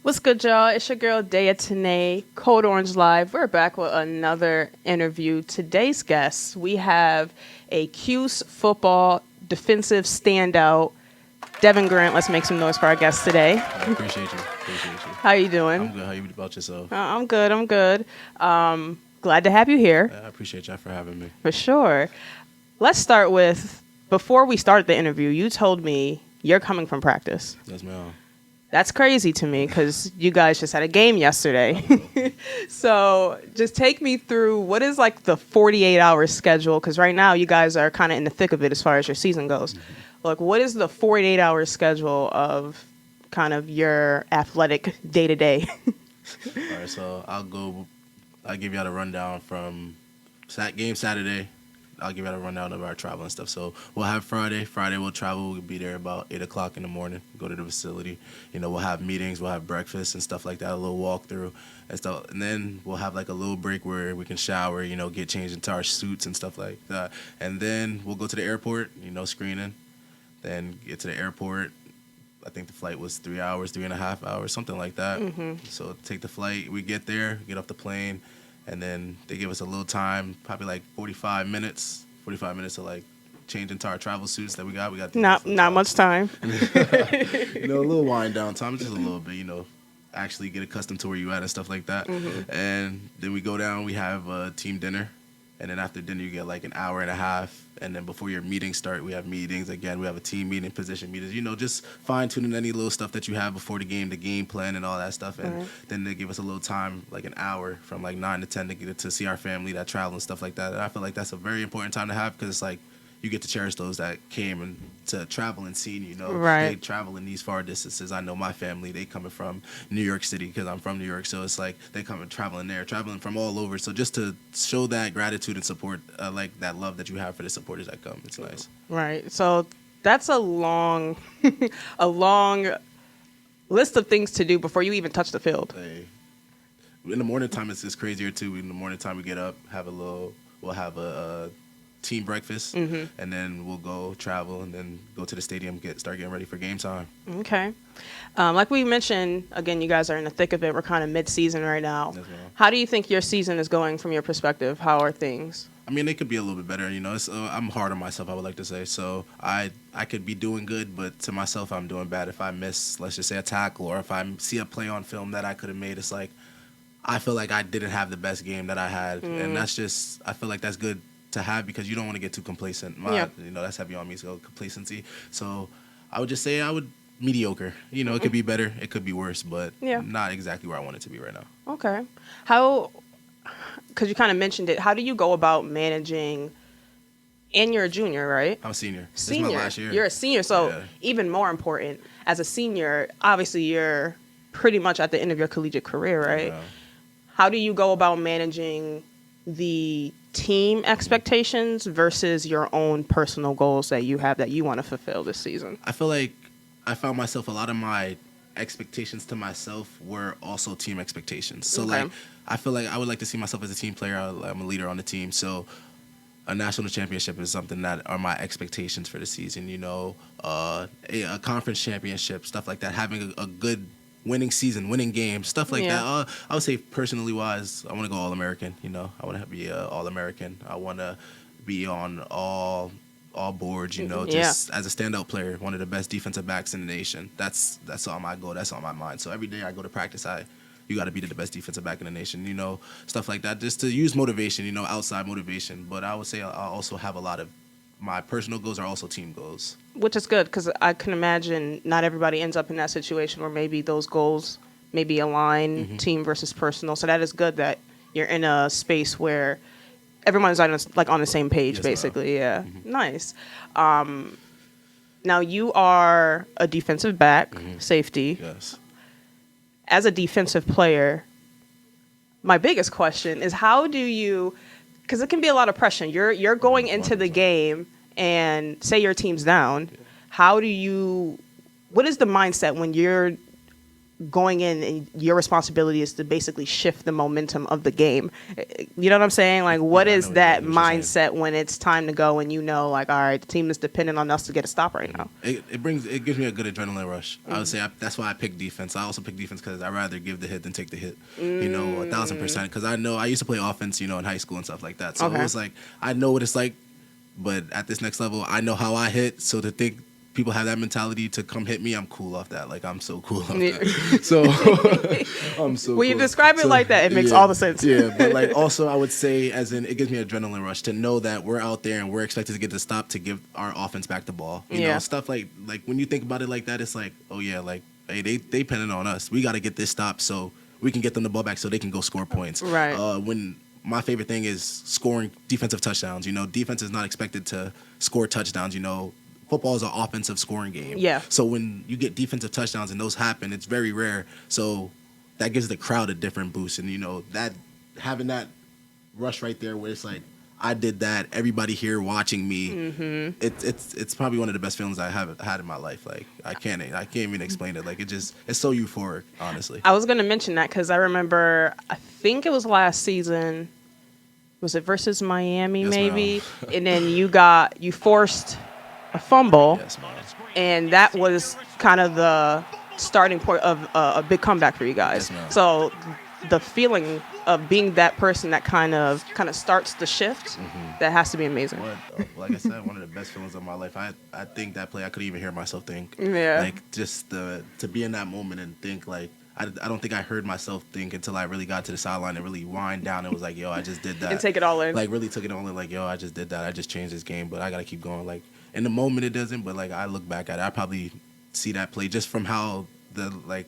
What's good, y'all? It's your girl, Daiya Tene, Code Orange Live. We're back with another interview. Today's guests, we have a Cuse football defensive standout, Devin Grant. Let's make some noise for our guest today. I appreciate you. How you doing? I'm good. How you about yourself? I'm good. Glad to have you here. I appreciate y'all for having me. For sure. Let's start with, before we start the interview, you told me you're coming from practice. Yes, ma'am. That's crazy to me because you guys just had a game yesterday. So just take me through what is like the 48-hour schedule, because right now you guys are kind of in the thick of it as far as your season goes. Like, what is the 48-hour schedule of kind of your athletic day-to-day? All right, so I'll give y'all the rundown from game Saturday. I'll give y'all a rundown of our travel and stuff. So we'll have Friday. Friday we'll travel. We'll be there about 8 o'clock in the morning, go to the facility. We'll have meetings, we'll have breakfast and stuff like that, a little walkthrough and stuff. And then we'll have like a little break where we can shower, get changed into our suits and stuff like that. And then we'll go to the airport, screening. Then get to the airport. I think the flight was 3 hours, 3.5 hours, something like that. Mm-hmm. So take the flight. We get there, get off the plane. And then they give us a little time, probably like 45 minutes to like change into our travel suits that we got. We got not much time. A little wind down time, just a little bit, actually get accustomed to where you at and stuff like that. Mm-hmm. And then we go down, we have a team dinner. And then after dinner, you get like an hour and a half. And then before your meetings start, we have meetings. Again, we have a team meeting, position meetings. Just fine-tuning any little stuff that you have before the game plan and all that stuff. And then they give us a little time, like an hour from like 9 to 10 to get to see our family that travel and stuff like that. And I feel like that's a very important time to have because it's like you get to cherish those that came and to travel and seen, Right. They travel in these far distances. I know my family, they coming from New York City because I'm from New York. So it's like they come and traveling from all over. So just to show that gratitude and support, like that love that you have for the supporters that come, it's nice. Right. So that's a long, a long list of things to do before you even touch the field. Hey. In the morning time, it's crazier too. In the morning time, we get up, we'll have a team breakfast, and then we'll go travel and then go to the stadium, start getting ready for game time. Okay. Like we mentioned, again, you guys are in the thick of it. We're kind of mid-season right now. Yes, ma'am. How do you think your season is going from your perspective? How are things? I mean, it could be a little bit better. I'm hard on myself, I would like to say. So I could be doing good, but to myself, I'm doing bad. If I miss, let's just say, a tackle, or if I see a play on film that I could have made, it's like I feel like I didn't have the best game that I had. And I feel like that's good to have because you don't want to get too complacent. That's heavy on me, so complacency. So I would just say mediocre. It could be better, it could be worse, but not exactly where I want it to be right now. Okay. Because you kind of mentioned it, how do you go about managing, and you're a junior, right? I'm a senior. Senior. This is my last year. You're a senior, so even more important, as a senior, obviously you're pretty much at the end of your collegiate career, right? Yeah. How do you go about managing the team expectations versus your own personal goals that you have that you want to fulfill this season? I feel like I found myself, a lot of my expectations to myself were also team expectations. So like I feel like I would like to see myself as a team player. I'm a leader on the team, so a national championship is something that are my expectations for the season. A conference championship, stuff like that, having a good winning season, winning games, stuff like that. I would say personally wise, I want to go All-American. I want to be an All-American. I want to be on all boards, just as a standout player, one of the best defensive backs in the nation. That's all my goal. That's on my mind. So every day I go to practice, you got to be the best defensive back in the nation, stuff like that, just to use motivation, outside motivation. But I would say I also have a lot of my personal goals are also team goals. Which is good, because I can imagine not everybody ends up in that situation where maybe those goals maybe align team versus personal. So that is good that you're in a space where everyone's on the same page, basically. Yeah. Nice. Now you are a defensive back, safety. Yes. As a defensive player, my biggest question is how do you, because it can be a lot of pressure. You're going into the game and say your team's down. What is the mindset when you're going in and your responsibility is to basically shift the momentum of the game. You know what I'm saying? Like, what is that mindset when it's time to go and like, all right, the team is dependent on us to get a stop right now? It gives me a good adrenaline rush. I would say that's why I pick defense. I also pick defense because I'd rather give the hit than take the hit. 1,000%. Because I know I used to play offense, in high school and stuff like that. So it was like, I know what it's like, but at this next level, I know how I hit. So to think people have that mentality to come hit me, I'm cool off that. Like, I'm so cool off that. So I'm so when you describe it like that, it makes all the sense. Yeah, but like also I would say as in it gives me an adrenaline rush to know that we're out there and we're expected to get the stop to give our offense back the ball. You know, stuff like when you think about it like that, it's like, oh yeah, like, hey, they depending on us. We got to get this stop so we can get them the ball back so they can go score points. Right. When my favorite thing is scoring defensive touchdowns. Defense is not expected to score touchdowns. Football is an offensive scoring game. Yeah. So when you get defensive touchdowns and those happen, it's very rare. So that gives the crowd a different boost. And, that having that rush right there where it's like, I did that, everybody here watching me, it's probably one of the best feelings I have had in my life. Like, I can't even explain it. Like, it's so euphoric, honestly. I was going to mention that because I remember, I think it was last season, was it versus Miami maybe? And then you forced a fumble, and that was kind of the starting point of a big comeback for you guys. So the feeling of being that person that kind of starts the shift, that has to be amazing. Like I said, one of the best feelings of my life. I think that play, I couldn't even hear myself think. Yeah. Like, just to be in that moment and think, like, I don't think I heard myself think until I really got to the sideline and really wind down and was like, yo, I just did that. And take it all in. Like, really took it all in, like, yo, I just did that. I just changed this game, but I got to keep going. Like, in the moment it doesn't, but like I look back at it, I probably see that play just from how the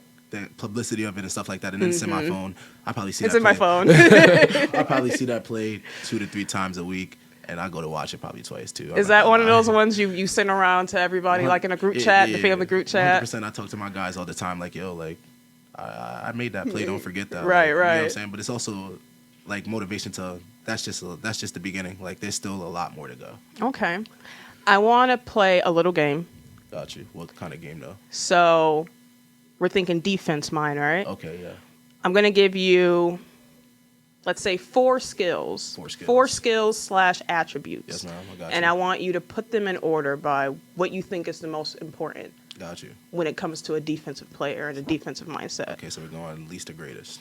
publicity of it and stuff like that, and then it's in my phone. I probably see it's in my phone. I probably see that play 2 to 3 times a week, and I go to watch it probably twice too. Is that one of those ones you send around to everybody, like in a group chat, the family group chat? 100%. I talk to my guys all the time, like, yo, like I made that play. Don't forget that. Right. You know what I'm saying? But it's also like motivation to that's just the beginning. Like, there's still a lot more to go. Okay. I want to play a little game. Got you. What kind of game, though? So, we're thinking defense mine, right? Okay, yeah. I'm going to give you, let's say, 4 skills. 4 skills / attributes. Yes, ma'am. I got you. And I want you to put them in order by what you think is the most important. Got you. When it comes to a defensive player and a defensive mindset. Okay, so we're going least to greatest.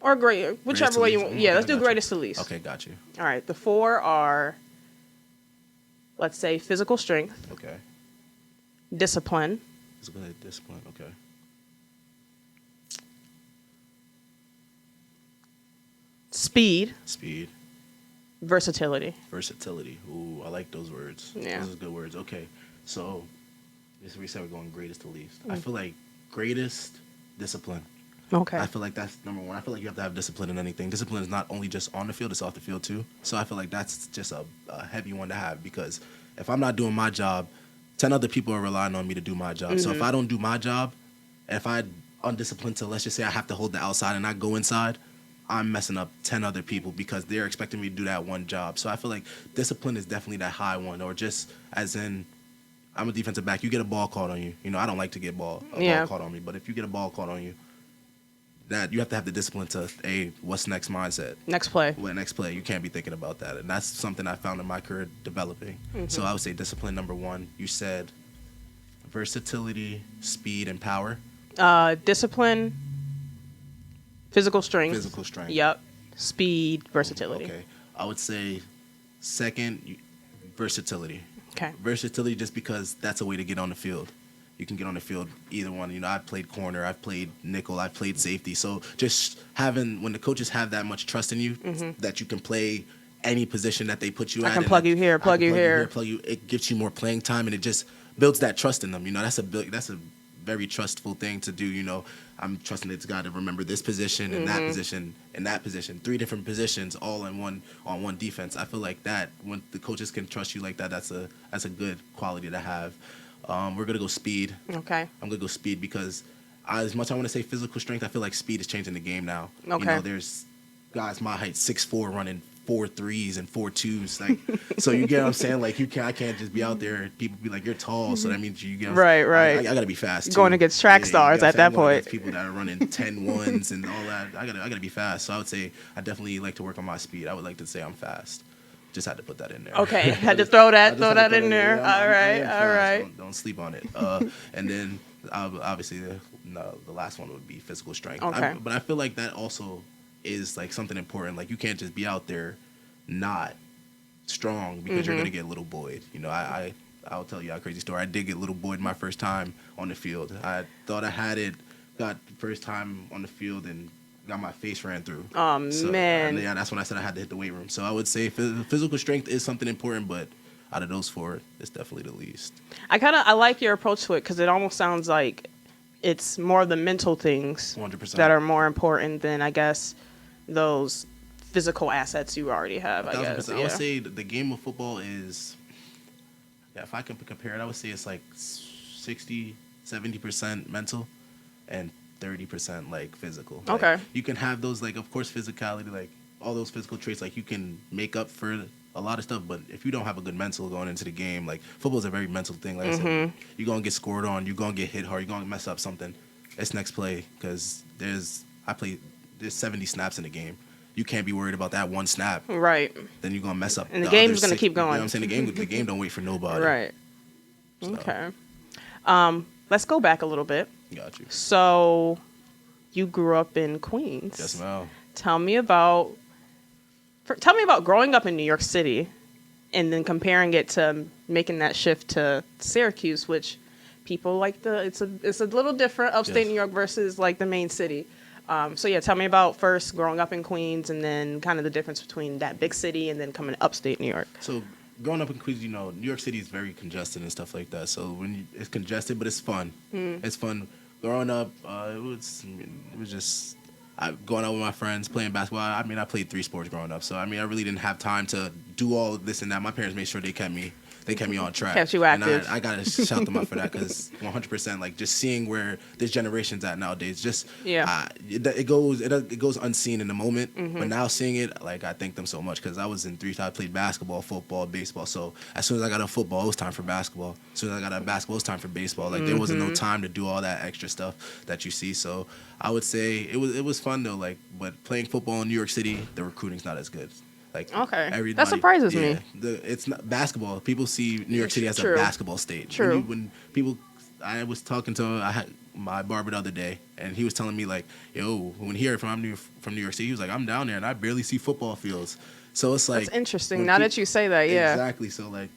Or great, whichever way you want. Yeah, let's do greatest to least. Okay, got you. All right, the 4 are, let's say, physical strength. Okay. Discipline. Discipline, okay. Speed. Versatility. Ooh, I like those words. Yeah. Those are good words. Okay, so this we said we're going greatest to least. I feel like greatest, discipline. Okay. I feel like that's number one. I feel like you have to have discipline in anything. Discipline is not only just on the field, it's off the field too. So I feel like that's just a heavy one to have, because if I'm not doing my job, 10 other people are relying on me to do my job. So if I don't do my job, and if I'm undisciplined to, let's just say I have to hold the outside and not go inside, I'm messing up 10 other people because they're expecting me to do that one job. So I feel like discipline is definitely that high one, or just as in, I'm a defensive back, you get a ball called on you. I don't like to get ball called on me, but if you get a ball called on you, that you have to have the discipline to, what's next mindset? Next play. What next play? You can't be thinking about that. And that's something I found in my career developing. So I would say discipline number one. You said versatility, speed, and power. Discipline, physical strength. Yep. Speed, versatility. Okay. I would say second, versatility. Okay. Versatility, just because that's a way to get on the field. You can get on the field either one. I've played corner, I've played nickel, I've played safety. So just when the coaches have that much trust in you, that you can play any position that they put you at. I can plug you here, plug you here. It gives you more playing time, and it just builds that trust in them. That's a very trustful thing to do. I'm trusting this guy to remember this position and that position and that position, 3 different positions all on one defense. I feel like that when the coaches can trust you like that, that's a good quality to have. We're gonna go speed. Okay. I'm gonna go speed because as much as I want to say physical strength, I feel like speed is changing the game now. Okay. There's guys my height, 6'4", running 4 threes and 4 twos. Like, so you get what I'm saying? Like, I can't just be out there. People be like, you're tall, so that means you get right. I got to be fast, too. Going against track stars at that point. People that are running 10 ones and all that. I gotta be fast. So I would say I definitely like to work on my speed. I would like to say I'm fast. Just had to put that in there. Okay, had to throw that in there. Yeah, all right. Don't sleep on it. And then obviously the last one would be physical strength. Okay. But I feel like that also is like something important. Like, you can't just be out there not strong because you're gonna get little boyed. You know, I'll tell you a crazy story. I did get little boyed my first time on the field. I thought I had it. Got the first time on the field and got my face ran through. Man. Yeah, that's when I said I had to hit the weight room. So I would say physical strength is something important, but out of those 4, it's definitely the least. I like your approach to it because it almost sounds like it's more the mental things 100%. that are more important than, I guess, those physical assets you already have, I guess. I would say the game of football is, if I can compare it, I would say it's like 60, 70% mental and 30% like physical. Like, okay. You can have those, like, of course, physicality, like all those physical traits, like you can make up for a lot of stuff, but if you don't have a good mental going into the game, like, football is a very mental thing. Like I said, you're going to get scored on, you're going to get hit hard, you're going to mess up something. It's next play because there's 70 snaps in the game. You can't be worried about that one snap. Right. Then you're going to mess up. And the game's going to keep going. You know what I'm saying? The game don't wait for nobody. Right. So. Okay. Let's go back a little bit. Got you. So, you grew up in Queens. Yes, ma'am. Tell me about growing up in New York City, and then comparing it to making that shift to Syracuse, which people like it's a little different, upstate New York versus like the main city. So yeah, tell me about first growing up in Queens, and then kind of the difference between that big city and then coming to upstate New York. So, growing up in Queens, you know, New York City is very congested and stuff like that. So it's congested, but it's fun. It's fun. Growing up, it was just going out with my friends, playing basketball. I mean, I played 3 sports growing up, so I mean, I really didn't have time to do all of this and that. My parents made sure they kept me on track. Kept you active. And I gotta shout them out for that because 100%, like, just seeing where this generation's at nowadays, just it goes unseen in the moment, but now seeing it, like, I thank them so much because I was in 3. I played basketball, football, baseball. So as soon as I got a football, it was time for basketball. As soon as I got a basketball, it was time for baseball. Like, there wasn't no time to do all that extra stuff that you see. So I would say it was fun though. Like, but playing football in New York City, the recruiting's not as good. Like, okay, that surprises me. It's not basketball. People see New York City as a basketball state. True. I was talking to I had my barber the other day, and he was telling me like, yo, when he heard from New York City, he was like, I'm down there and I barely see football fields. So it's like, that's interesting. Now that you say that, yeah, exactly. So like,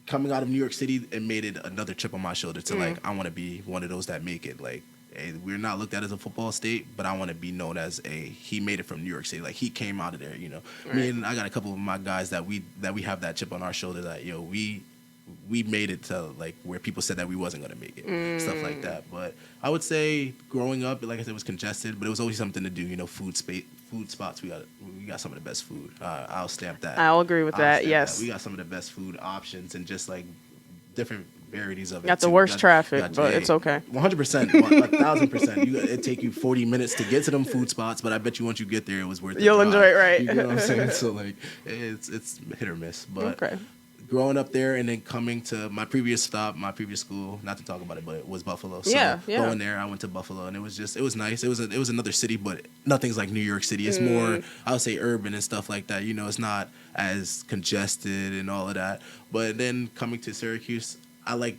coming out of New York City, it made it another chip on my shoulder to like, I want to be one of those that make it. Like, hey, we're not looked at as a football state, but I want to be known as he made it from New York City. Like, he came out of there, you know. Right. I mean, I got a couple of my guys that we have that chip on our shoulder that, yo, we made it to like where people said that we wasn't gonna make it, stuff like that. But I would say growing up, like I said, it was congested, but it was always something to do. You know, food spots. We got some of the best food. I'll stamp that. I'll agree with that. Yes, we got some of the best food options and just like different varieties of it. Got the worst traffic, but it's okay. 100%, 1,000%. It take you 40 minutes to get to them food spots, but I bet you once you get there, it was worth it. You'll enjoy it, right? You know what I'm saying? So like, it's hit or miss. But okay. Growing up there and then coming to my previous school, not to talk about it, but it was Buffalo. So going there, I went to Buffalo, and it was nice. It was another city, but nothing's like New York City. It's more, I would say, urban and stuff like that. You know, it's not as congested and all of that. But then coming to Syracuse, I like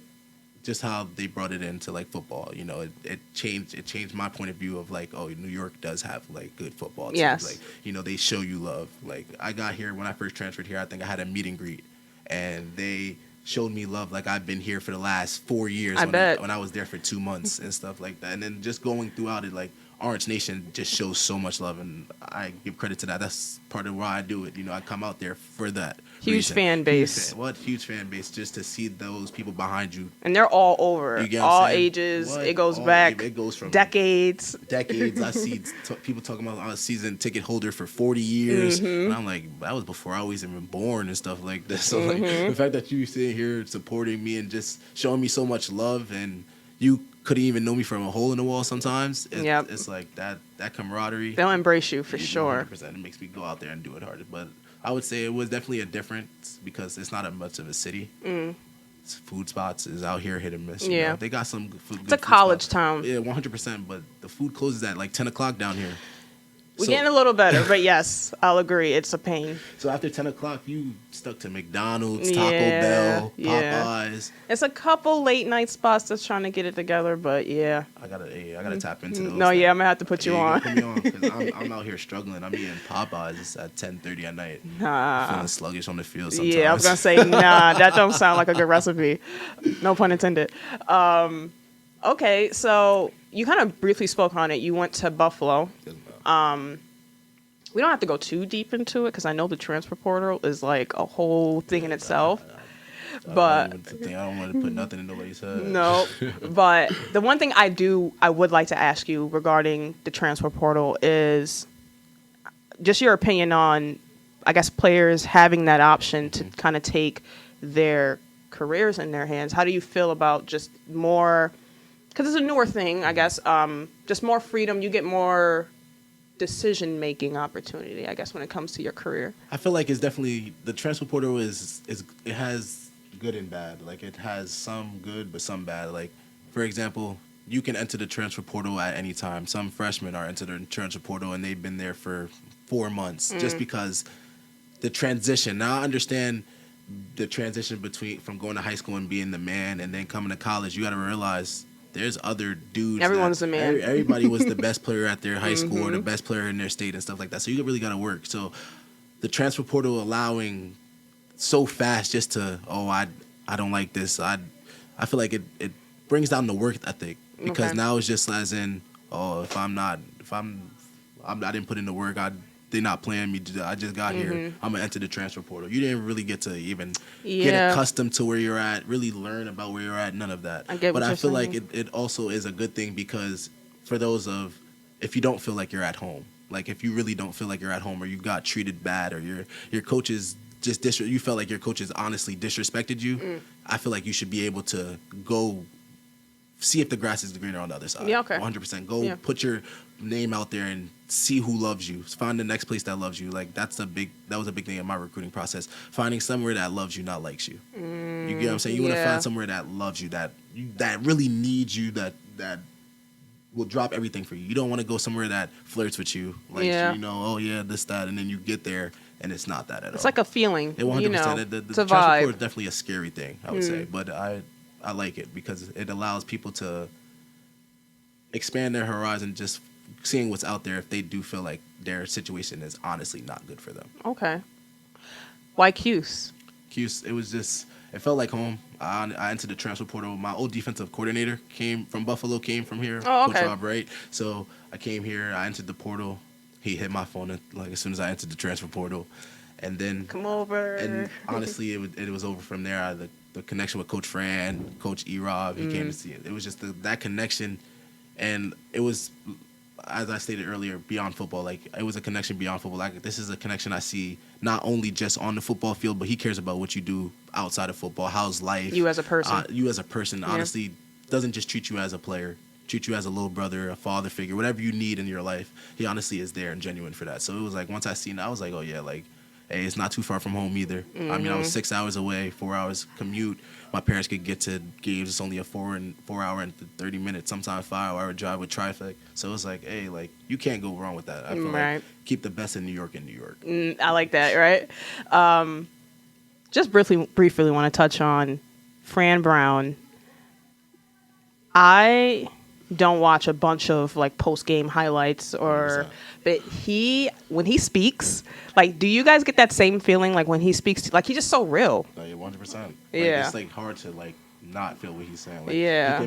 just how they brought it into like football. You know, it changed my point of view of like, oh, New York does have like good football teams. Yes. Like, you know, they show you love. Like, I got here when I first transferred here. I think I had a meet and greet, and they showed me love like I've been here for the last 4 years. When I was there for 2 months and stuff like that. And then just going throughout it, like, Orange Nation just shows so much love, and I give credit to that. That's part of why I do it. You know, I come out there for that. Huge fan base. Huge fan base, just to see those people behind you. And they're all over. All ages. It goes back. It goes from decades. I see people talking about a season ticket holder for 40 years. And I'm like, that was before I was even born and stuff like this. So like, the fact that you sitting here supporting me and just showing me so much love, and you couldn't even know me from a hole in the wall sometimes. It's like that camaraderie. They'll embrace you for sure. 100%. It makes me go out there and do it harder. But I would say it was definitely a difference because it's not a much of a city. Food spots is out here hit and miss. You know? They got some good food. It's a college town. Yeah, 100%. But the food closes at like 10 o'clock down here. We're getting a little better, but yes, I'll agree. It's a pain. So after 10 o'clock, you stuck to McDonald's, Taco Bell, Popeyes. It's a couple late night spots that's trying to get it together, but yeah. I gotta tap into those. No, I'm gonna have to put you on. Put me on because I'm out here struggling. I'm eating Popeyes at 10:30 at night. Nah. Feeling sluggish on the field sometimes. Yeah, I was gonna say nah. That don't sound like a good recipe. No pun intended. Okay, so you kind of briefly spoke on it. You went to Buffalo. We don't have to go too deep into it because I know the transfer portal is like a whole thing in itself. But I don't want to put nothing in nobody's head. No, but the one thing I would like to ask you regarding the transfer portal is just your opinion on, I guess, players having that option to kind of take their careers in their hands. How do you feel about just more, because it's a newer thing, I guess, just more freedom, you get more decision-making opportunity, I guess, when it comes to your career? I feel like it's definitely, the transfer portal is it has good and bad. Like, it has some good, but some bad. Like, for example, you can enter the transfer portal at any time. Some freshmen are entered the transfer portal, and they've been there for 4 months just because the transition. Now, I understand the transition from going to high school and being the man and then coming to college. You got to realize there's other dudes. Everyone's the man. Everybody was the best player at their high school or the best player in their state and stuff like that. So you really got to work. So the transfer portal allowing so fast just to, I don't like this. I feel like it brings down the work ethic because now it's just as in, I didn't put in the work. They're not playing me. I just got here. I'm gonna enter the transfer portal. You didn't really get to even get accustomed to where you're at, really learn about where you're at. None of that. But I feel like it also is a good thing because for those of, if you don't feel like you're at home, like if you really don't feel like you're at home or you got treated bad or your coaches you felt like your coaches honestly disrespected you, I feel like you should be able to go see if the grass is greener on the other side. 100%. Go put your name out there and see who loves you. Find the next place that loves you. Like that was a big thing in my recruiting process. Finding somewhere that loves you, not likes you. You get what I'm saying? You want to find somewhere that loves you, that really needs you, that will drop everything for you. You don't want to go somewhere that flirts with you, like this, that, and then you get there and it's not that at all. It's like a feeling. 100%. The it's a transfer vibe. portal is definitely a scary thing, I would say, but I like it because it allows people to expand their horizon, just seeing what's out there if they do feel like their situation is honestly not good for them. Okay. Why Cuse? Cuse, it felt like home. I entered the transfer portal. My old defensive coordinator came from Buffalo, came from here, Coach Rob Wright. So I came here, I entered the portal. He hit my phone like as soon as I entered the transfer portal. And then come over. And honestly, it was over from there. The connection with Coach Fran, Coach E-Rob, he came to see it. It was just that connection, and it was, as I stated earlier, beyond football. Like, it was a connection beyond football. Like, this is a connection I see not only just on the football field, but he cares about what you do outside of football. How's life? You as a person. Honestly, doesn't just treat you as a player. Treat you as a little brother, a father figure, whatever you need in your life. He honestly is there and genuine for that. So it was like, once I seen it, I was like, oh yeah, like, hey, it's not too far from home either. I mean, I was 6 hours away, 4 hours commute. My parents could get to games. It's only a 4 hour and 30 minutes, sometimes 5 hour drive with traffic. So it's like, hey, like, you can't go wrong with that. I feel like keep the best in New York in New York. I like that, right? Just briefly want to touch on Fran Brown. I don't watch a bunch of like post game highlights but when he speaks, like, do you guys get that same feeling like when he speaks? Like, he's just so real. 100%. Like, yeah, it's like hard to like not feel what he's saying. Like, yeah,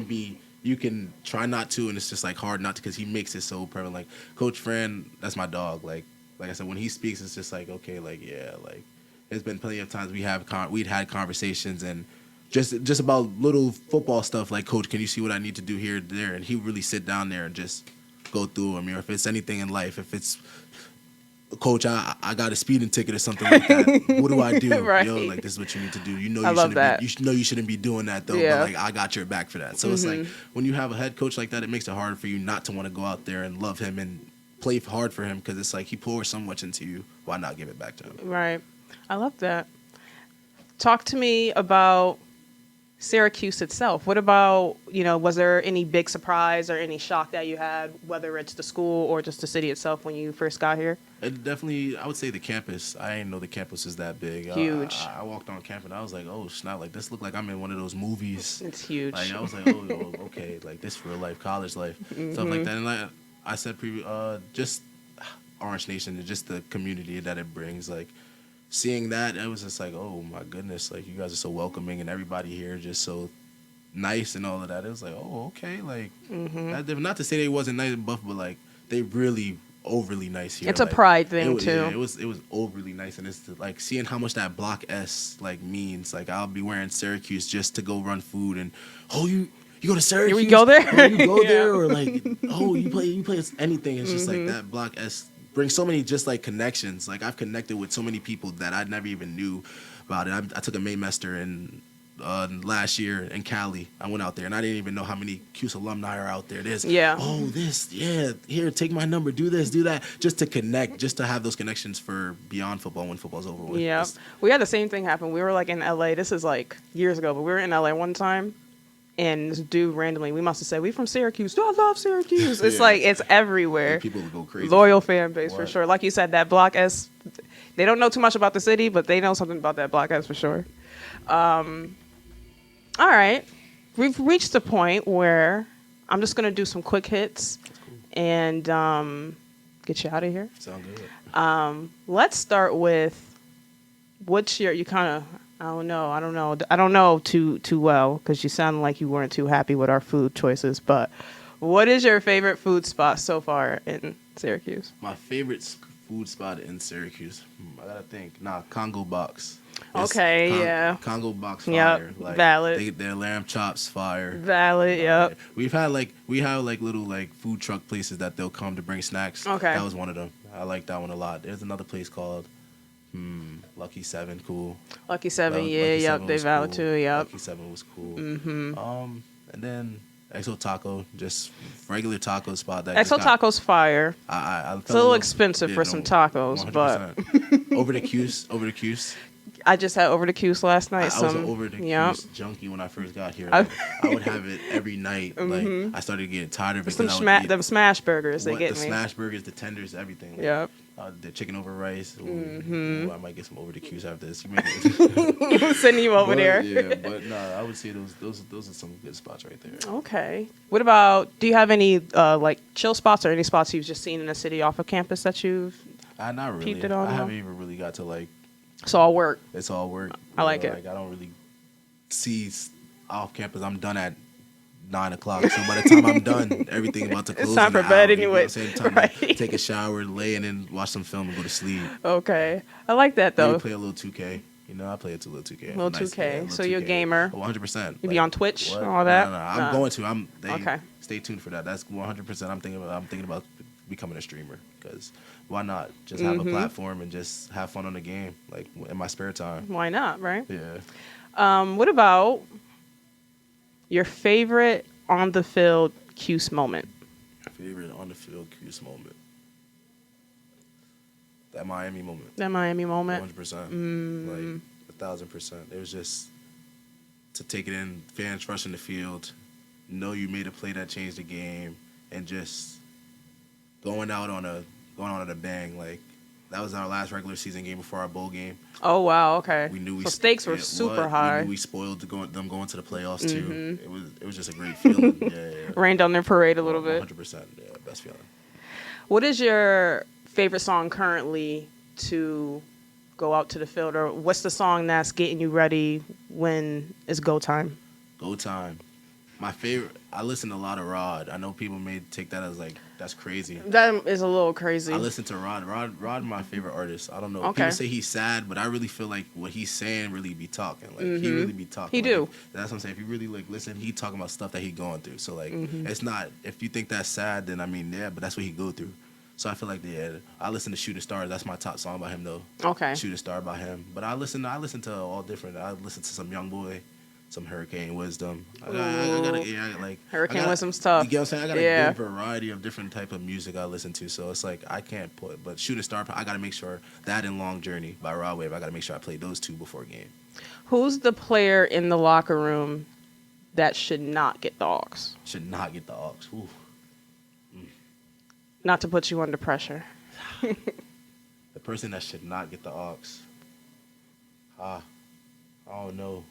you can try not to, and it's just like hard not to because he makes it so prevalent. Like, Coach Fran, that's my dog. Like I said, when he speaks, it's just like, okay, like, yeah, like, there's been plenty of times we'd had conversations and just about little football stuff, like, Coach, can you see what I need to do here, there? And he really sit down there and just go through them. Or if it's anything in life, if it's, Coach, I got a speeding ticket or something like that, what do I do? Right. Yo, like, this is what you need to do. You shouldn't be doing that, though, yeah, but, like, I got your back for that. So it's like, when you have a head coach like that, it makes it hard for you not to want to go out there and love him and play hard for him because it's like he pours so much into you. Why not give it back to him? Right. I love that. Talk to me about Syracuse itself. What about, was there any big surprise or any shock that you had, whether it's the school or just the city itself when you first got here? It definitely, I would say the campus. I didn't know the campus is that big. Huge. I walked on campus and I was like, oh, snap, like this looked like I'm in one of those movies. It's huge. Like I was like, oh, okay, like this real life, college life, stuff like that. And like I said, just Orange Nation and just the community that it brings, like seeing that, it was just like, oh my goodness, like you guys are so welcoming and everybody here just so nice and all of that. It was like, oh, okay, like not to say they wasn't nice in Buff, but like they really overly nice here. It's like, a pride thing too. Yeah, it was overly nice, and it's like seeing how much that Block S like means. Like I'll be wearing Syracuse just to go run food, and you go to Syracuse, you go there, you go there, or like you play anything. It's just like that Block S brings so many just like connections. Like I've connected with so many people that I never even knew about it. I took a Maymester in last year in Cali. I went out there and I didn't even know how many Cuse alumni are out there. Here, take my number, do this, do that, just to connect, just to have those connections for beyond football when football's over with. Yeah, we had the same thing happen. We were like in LA. This is like years ago, but we were in LA one time. And this dude randomly, we must have said, we from Syracuse. I love Syracuse. It's like, it's everywhere. And people would go crazy. Loyal fan base for sure. Like you said, that Block S, they don't know too much about the city, but they know something about that Block S for sure. All right. We've reached the point where I'm just going to do some quick hits and get you out of here. Sound good. Let's start with you kind of, I don't know too well because you sound like you weren't too happy with our food choices. But what is your favorite food spot so far in Syracuse? My favorite food spot in Syracuse, I gotta think. Congo Box. Yeah. Congo Box fire. Yep. Like, valid. Their lamb chops fire. Valid. Yep. We have little like food truck places that they'll come to bring snacks. Okay. That was one of them. I like that one a lot. There's another place called Lucky 7, cool. Lucky 7, yep, they valid too, yep. Lucky 7 was cool. And then Exo Taco, just regular taco spot. Exo Taco's fire. It's a little expensive for some tacos, 100%. But over the Cuse. I just had over the Cuse last night. I was an over the Cuse junkie when I first got here. Like, I would have it every night. Like I started getting tired of it. Them smash burgers, they get me. The smash burgers, the tenders, everything. Like, yep. The chicken over rice. I might get some over the Cuse after this. I'm sending you over there. Yeah, but no, I would say those are some good spots right there. Okay. What about? Do you have any like chill spots or any spots you've just seen in the city off of campus that you've? Not really. Peeped it on? I haven't even really got to like. It's all work. It's all work. I like it. Like I don't really see off campus. I'm done at 9 o'clock. So by the time I'm done, everything about to close. It's time for bed anyway. Time right. to take a shower, lay, and then watch some film and go to sleep. Okay, I like that though. Maybe play a little 2K. I play a little 2K. Little 2K. So you're a gamer. 100%. You be on Twitch and all that? No. I'm going to. Okay. Stay tuned for that. That's 100%. I'm thinking about becoming a streamer because why not just have a platform and just have fun on the game like in my spare time? Why not, right? Yeah. What about your favorite on the field Cuse moment? Favorite on the field Cuse moment. That Miami moment. 100%. Like 1,000%. It was just to take it in, fans rushing the field, know you made a play that changed the game, and just going out on a bang. Like that was our last regular season game before our bowl game. Oh wow, okay. We knew stakes were super high. We knew we spoiled them going to the playoffs too. It was just a great feeling. Yeah. Rained on their parade a little bit. 100%. Yeah, best feeling. What is your favorite song currently to go out to the field, or what's the song that's getting you ready when it's go time? Go time. My favorite. I listen to a lot of Rod. I know people may take that as like that's crazy. That is a little crazy. I listen to Rod. Rod, my favorite artist. I don't know. Okay. People say he's sad, but I really feel like what he's saying really be talking. Like he really be talking. He do. That's what I'm saying. If you really like listen, he talking about stuff that he going through. So like it's not. If you think that's sad, then I mean yeah, but that's what he go through. So I feel like I listen to Shooting Stars. That's my top song by him though. Okay. Shooting Star by him. But I listen to all different. I listen to some Young Boy. some Hurricane Wisdom. Hurricane Wisdom's tough. You get what I'm saying? I got Yeah. a good variety of different type of music I listen to, so it's like I can't put. But Shooting Star, I got to make sure that and Long Journey by Rod Wave. I got to make sure I play those two before game. Who's the player in the locker room that should not get the aux? Should not get the aux. Ooh. Not to put you under pressure. The person that should not get the aux. I don't know.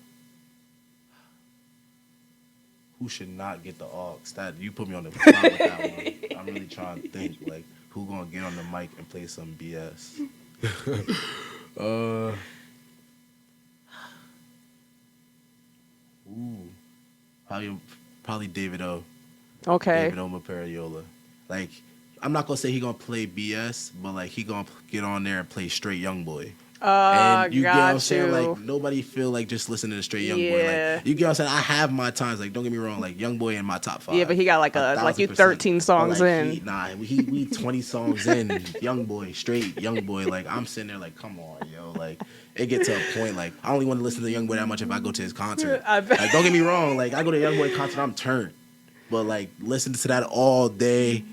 Who should not get the aux? That you put me on the spot with that one. I'm really trying to think like who gonna get on the mic and play some BS. Probably David O. Okay. David O. Maperiola. Like I'm not gonna say he gonna play BS, but like he gonna get on there and play straight young boy. And you get what I'm saying? Like nobody feel like just listening to straight young boy. Like you get what I'm saying? I have my times. Like don't get me wrong. Like young boy in my top 5. Yeah, but he got like you 13 songs in. We 20 songs in. Young boy, straight young boy. Like I'm sitting there like, come on, yo. Like it gets to a point. Like I only want to listen to young boy that much if I go to his concert. Like don't get me wrong. Like I go to young boy concert, I'm turned. But like listen to that all day.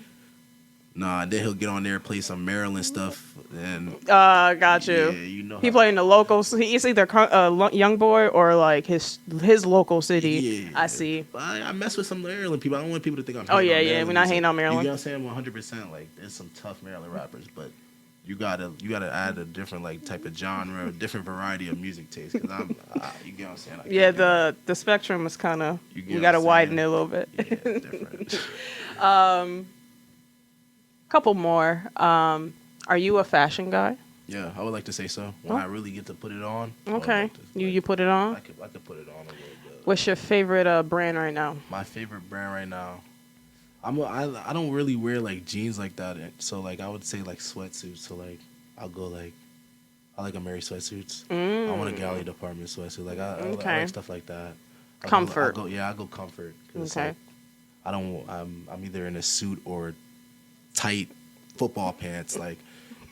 Nah, then he'll get on there and play some Maryland stuff. And got you. Yeah, you know he playing the local. He's either young boy or like his local city. Yeah, I see. But I mess with some Maryland people. I don't want people to think I'm. Oh yeah, on yeah. We're not hating on Maryland. You know what I'm saying? 100%. Like there's some tough Maryland rappers, but you gotta add a different like type of genre, a different variety of music taste. Cause you get what I'm saying? Yeah, the spectrum is kind of you gotta widen it a little bit. Yeah, different. Couple more. Are you a fashion guy? Yeah, I would like to say so. When I really get to put it on. Okay. Like to, you put it on? I could put it on a little bit. What's your favorite brand right now? My favorite brand right now. I don't really wear like jeans like that. So like I would say like sweatsuits. So like I'll go like I like Amiri sweatsuits. I want a Galley department sweatsuit. Like I like stuff like that. Comfort. I go comfort. Okay. Like, I'm either in a suit or tight football pants. Like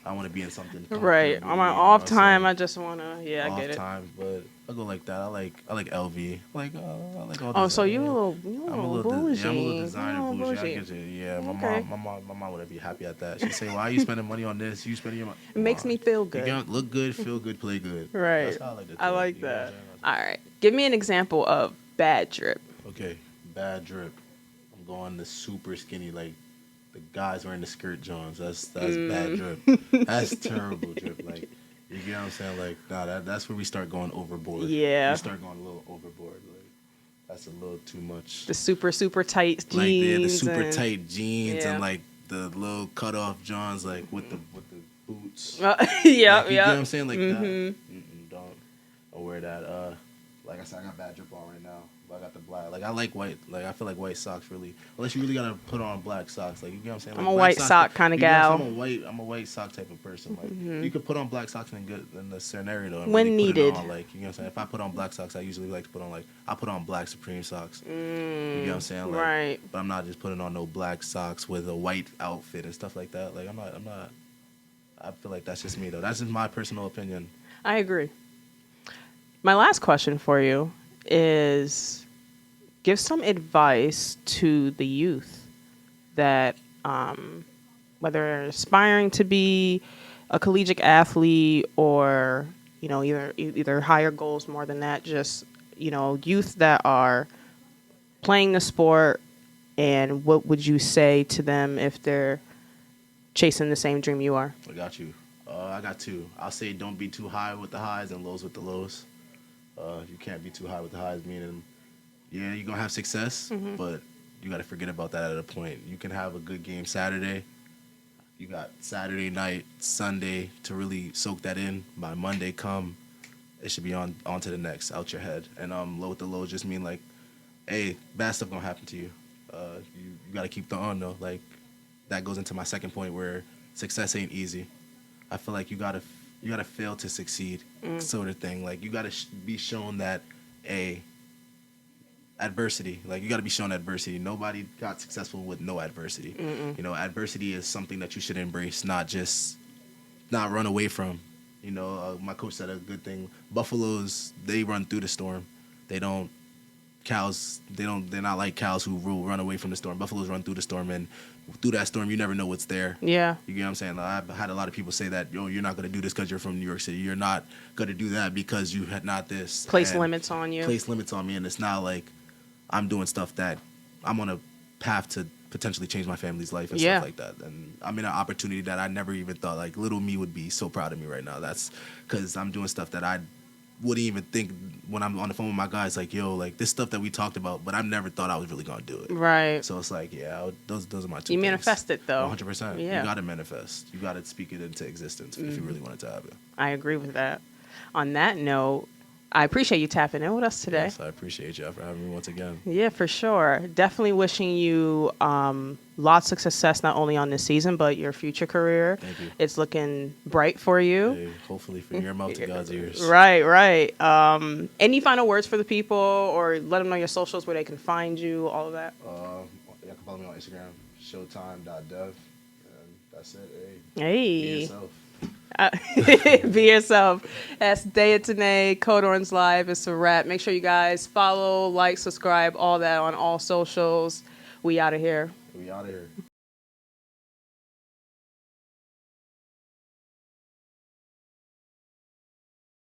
I want to be in something. Right. On my off time, I just want to. Yeah, I get it. Off time, but I go like that. I like LV. Like I like all. Oh, so you a little bougie. I'm a little designer bougie. I get you. Yeah, my Okay. mom would be happy at that. She'd say, "Why are you spending money on this? You spending your money." It makes me feel good. You look good, feel good, play good. Right. That's how I like to do I it. like that. All right. Give me an example of bad drip. Okay, bad drip. I'm going the super skinny like. The guys wearing the skirt Johns, that's bad drip. That's terrible drip. Like, you get what I'm saying? Like, nah, that's where we start going overboard. Yeah. We start going a little overboard. Like, that's a little too much. The super tight jeans. Like, the super tight jeans and like the little cut off Johns, like with the boots. Yeah, like, you get what I'm saying? Like that. Don't wear that. Like I said, I got bad drip on right now. But I got the black. Like I like white. Like I feel like white socks really. Unless you really gotta put on black socks. Like you get what I'm saying? Like, I'm a white sock kind of gal. I'm a white sock type of person. Like you could put on black socks in the scenario though. When really needed. Put it on, like you know what I'm saying? If I put on black socks, I usually like to put on I put on black Supreme socks. You get what I'm saying? Like, right. But I'm not just putting on no black socks with a white outfit and stuff like that. Like I'm not. I feel like that's just me though. That's just my personal opinion. I agree. My last question for you is give some advice to the youth that whether they're aspiring to be a collegiate athlete or either higher goals more than that, just youth that are playing the sport, and what would you say to them if they're chasing the same dream you are? I got you. I got two. I'll say don't be too high with the highs and lows with the lows. You can't be too high with the highs, meaning, yeah, you're going to have success, but you got to forget about that at a point. You can have a good game Saturday. You got Saturday night, Sunday to really soak that in. By Monday come, it should be on to the next, out your head. And low with the lows just mean like, hey, bad stuff going to happen to you. You got to keep the on, though. Like, that goes into my second point where success ain't easy. I feel like you gotta fail to succeed, sort of thing. Like you gotta be shown that adversity. Like you gotta be shown adversity. Nobody got successful with no adversity. Adversity is something that you should embrace, not run away from. My coach said a good thing. Buffaloes, they run through the storm. They don't cows, they're not like cows who run away from the storm. Buffaloes run through the storm, and through that storm, you never know what's there. Yeah. You get what I'm saying? I've had a lot of people say that, yo, you're not going to do this because you're from New York City. You're not going to do that because you had not this. Place limits on you. Place limits on me, and it's not like I'm doing stuff that I'm on a path to potentially change my family's life and stuff like that. And I'm in an opportunity that I never even thought, like, little me would be so proud of me right now. That's because I'm doing stuff that I wouldn't even think when I'm on the phone with my guys, like, yo, like, this stuff that we talked about, but I never thought I was really going to do it. Right. So it's like, yeah, those are my two You things. manifest it, though. 100%. Yeah. You got to manifest. You got to speak it into existence if you really want it to happen. I agree with that. On that note, I appreciate you tapping in with us today. Yes, I appreciate y'all for having me once again. Yeah, for sure. Definitely wishing you lots of success, not only on this season, but your future career. Thank you. It's looking bright for you. Hey, hopefully from your mouth to God's ears. Right. Any final words for the people, or let them know your socials, where they can find you, all of that? Y'all can follow me on Instagram, showtime.dev. And that's it. Hey. Hey. Be yourself. Be yourself. That's Daiya Tene, Code Orange Live. It's a wrap. Make sure you guys follow, like, subscribe, all that on all socials. We out of here. We out of here.